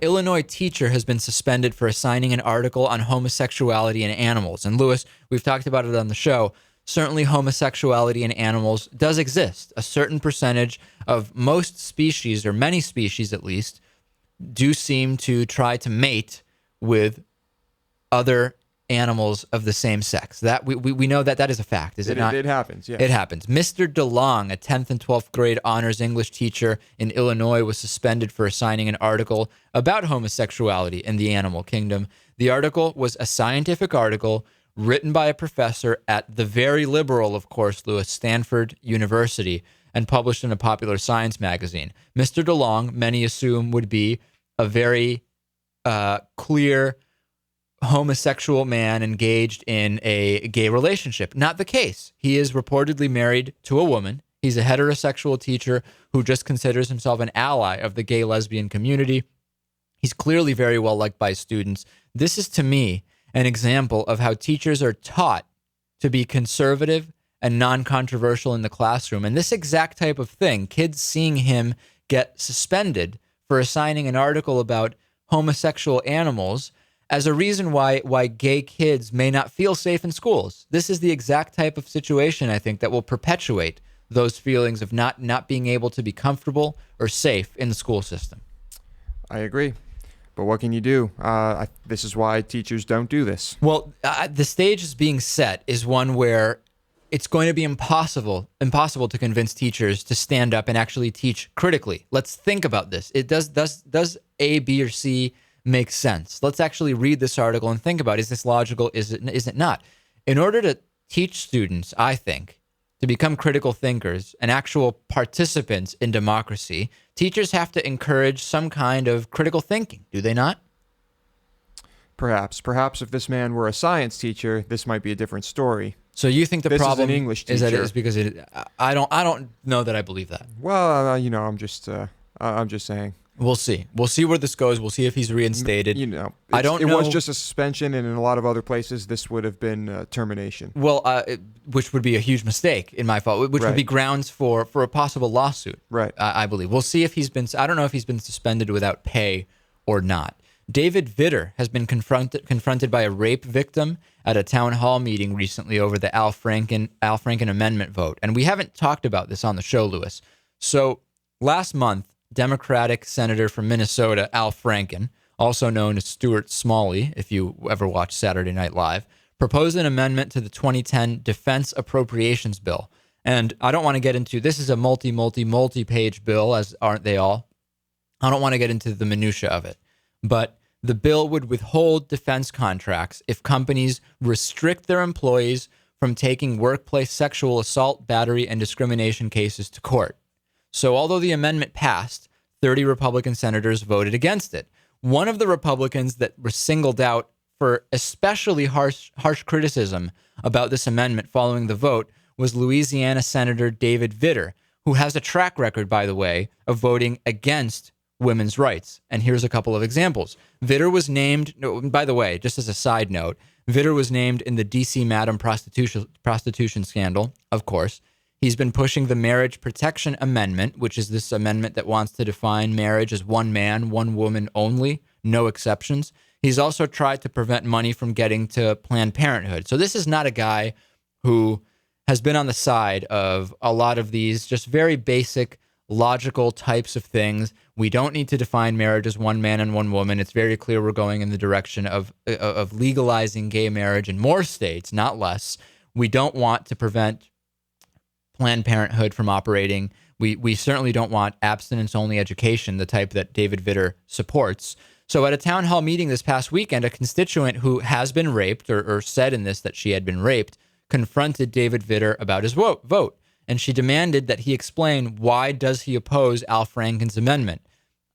Illinois teacher has been suspended for assigning an article on homosexuality in animals. And Lewis, we've talked about it on the show. Certainly homosexuality in animals does exist. A certain percentage of most species, or many species at least, do seem to try to mate with other animals of the same sex. That we know that is a fact, is it not? It happens, yeah. It happens. Mr. DeLong, a 10th and 12th grade honors English teacher in Illinois, was suspended for assigning an article about homosexuality in the animal kingdom. The article was a scientific article written by a professor at the very liberal, of course, Lewis, Stanford University, and published in a popular science magazine. Mr. DeLong, many assume, would be a very clear homosexual man engaged in a gay relationship. Not the case. He is reportedly married to a woman. He's a heterosexual teacher who just considers himself an ally of the gay lesbian community. He's clearly very well liked by students. This is, to me, an example of how teachers are taught to be conservative and non-controversial in the classroom. And this exact type of thing, kids seeing him get suspended for assigning an article about homosexual animals as a reason why gay kids may not feel safe in schools. This is the exact type of situation, I think, that will perpetuate those feelings of not being able to be comfortable or safe in the school system. I agree. But what can you do? This is why teachers don't do this. Well, the stage is being set is one where it's going to be impossible to convince teachers to stand up and actually teach critically. Let's think about this. It does A, B, or C make sense? Let's actually read this article and think about, is this logical? Is it not? In order to teach students, I think, to become critical thinkers and actual participants in democracy, teachers have to encourage some kind of critical thinking, do they not? Perhaps if this man were a science teacher, this might be a different story. So you think the this problem is an English teacher. Is that it's because I don't know that I believe that. Well, I'm just saying. We'll see. We'll see where this goes. We'll see if he's reinstated. You know, I don't know. It was just a suspension, and in a lot of other places, this would have been termination. Well, which would be a huge mistake in my fault, which would be grounds for a possible lawsuit. Right. I believe. We'll see if I don't know if he's been suspended without pay or not. David Vitter has been confronted by a rape victim at a town hall meeting recently over the Al Franken amendment vote. And we haven't talked about this on the show, Lewis. So last month, Democratic Senator from Minnesota, Al Franken, also known as Stuart Smalley, if you ever watch Saturday Night Live, proposed an amendment to the 2010 Defense Appropriations Bill. And I don't want to get into, this is a multi-page bill, as aren't they all? I don't want to get into the minutia of it. But the bill would withhold defense contracts if companies restrict their employees from taking workplace sexual assault, battery, and discrimination cases to court. So although the amendment passed, 30 Republican senators voted against it. One of the Republicans that were singled out for especially harsh criticism about this amendment following the vote was Louisiana Senator David Vitter, who has a track record, by the way, of voting against women's rights. And here's a couple of examples. Vitter was named, by the way, just as a side note, Vitter was named in the D.C. Madam prostitution scandal, of course. He's been pushing the Marriage Protection Amendment, which is this amendment that wants to define marriage as one man, one woman only, no exceptions. He's also tried to prevent money from getting to Planned Parenthood. So this is not a guy who has been on the side of a lot of these just very basic, logical types of things. We don't need to define marriage as one man and one woman. It's very clear we're going in the direction of legalizing gay marriage in more states, not less. We don't want to prevent Planned Parenthood from operating. We certainly don't want abstinence-only education, the type that David Vitter supports. So at a town hall meeting this past weekend, a constituent who has been raped, or said in this that she had been raped, confronted David Vitter about his vote. And she demanded that he explain why does he oppose Al Franken's amendment.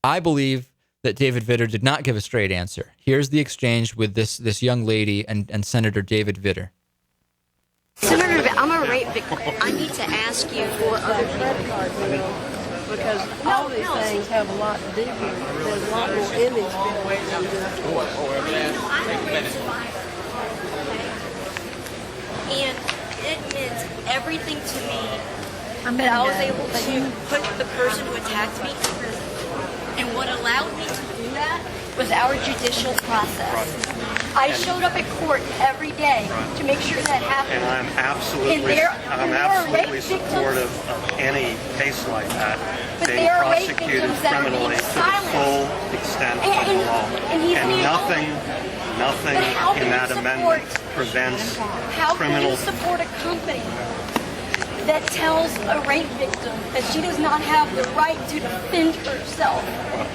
I believe that David Vitter did not give a straight answer. Here's the exchange with this young lady and Senator David Vitter. Senator, I'm a rape victim. I need to ask you for other people. Because all these things have a lot to do with it. There's a lot more image and it meant everything to me that I was able to put the person who attacked me in prison. And what allowed me to do that was our judicial process. I showed up at court every day to make sure that happened. And I'm absolutely supportive of any case like that But being there are rape prosecuted victims that are being criminally to the silenced. full extent of the law. And he's And being nothing But how can in that you amendment support- prevents How can criminal. you support a company that tells a rape victim that she does not have the right to defend herself?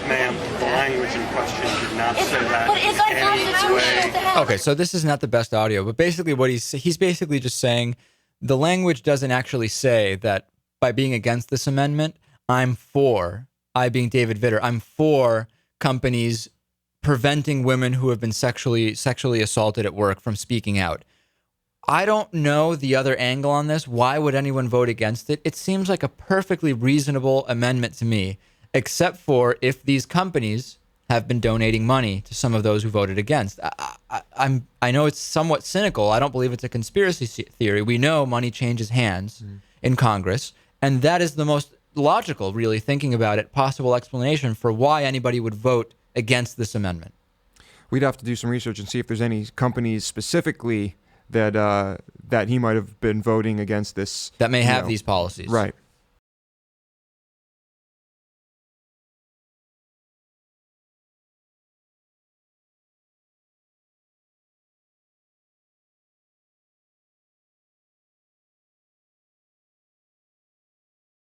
Ma'am, the language in question did not say that But it's in any unconstitutional way. to have. Okay, so this is not the best audio, but basically what he's basically just saying the language doesn't actually say that by being against this amendment, I being David Vitter, I'm for companies preventing women who have been sexually assaulted at work from speaking out. I don't know the other angle on this. Why would anyone vote against it? It seems like a perfectly reasonable amendment to me, except for if these companies have been donating money to some of those who voted against. I know it's somewhat cynical. I don't believe it's a conspiracy theory. We know money changes hands in Congress, and that is the most logical, really, thinking about it, possible explanation for why anybody would vote against this amendment. We'd have to do some research and see if there's any companies specifically that that he might have been voting against this. That may have these policies. Right.